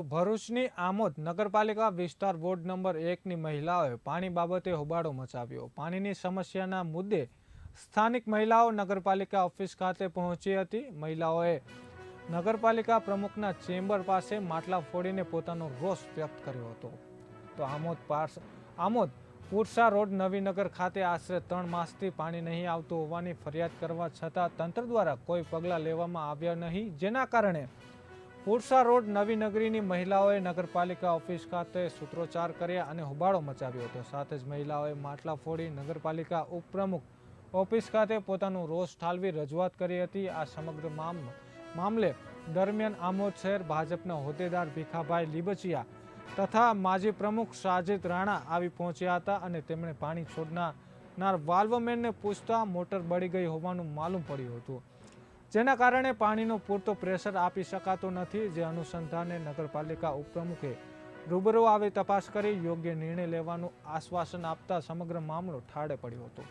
ભરૂચની આમોદ નગરપાલિકા વિસ્તાર વોર્ડ નંબર 1ની મહિલાઓએ પાણી બાબતે હોબાળો મચાવ્યો। પાણીની સમસ્યાના મુદ્દે સ્થાનિક મહિલાઓ નગરપાલિકા ઓફિસ ખાતે પહોંચી હતી। મહિલાઓએ નગરપાલિકા પ્રમુખના ચેમ્બર પાસે માટલા ફોડીને પોતાનો રોષ વ્યક્ત કર્યો હતો। તો આમોદ પુરસા રોડ નવીનગર ખાતે આશરે 3 માસથી પાણી નહીં આવતું હોવાની ફરિયાદ કરવા છતાં તંત્ર દ્વારા કોઈ પગલાં લેવામાં આવ્યા નહીં, જેના કારણે પુરસા રોડ નવીનગરીની મહિલાઓએ નગરપાલિકા ઓફિસ ખાતે સૂત્રોચ્ચાર કર્યા અને હોબાળો મચાવ્યો હતો। સાથે જ મહિલાઓએ માટલા ફોડી નગરપાલિકા ઉપપ્રમુખ ઓફિસ ખાતે પોતાનું રોષ ઠાલવી રજૂઆત કરી હતી। આ સમગ્ર મામલે દરમિયાન આમોદ શહેર ભાજપના હોદ્દેદાર ભીખાભાઈ લીબચિયા તથા માજી પ્રમુખ સાજિદ રાણા આવી પહોંચ્યા હતા અને તેમણે પાણી છોડનાર વાલ્વમેનને પૂછતા મોટર બળી ગઈ હોવાનું માલુમ પડ્યું હતું, જેના કારણે પાણીનો પૂરતો પ્રેશર આપી શકાતો નથી। જે અનુસંધાને નગરપાલિકા ઉપપ્રમુખે રૂબરૂ આવી તપાસ કરી યોગ્ય નિર્ણય લેવાનું આશ્વાસન આપતા સમગ્ર મામલો ઠાળે પડ્યો હતો।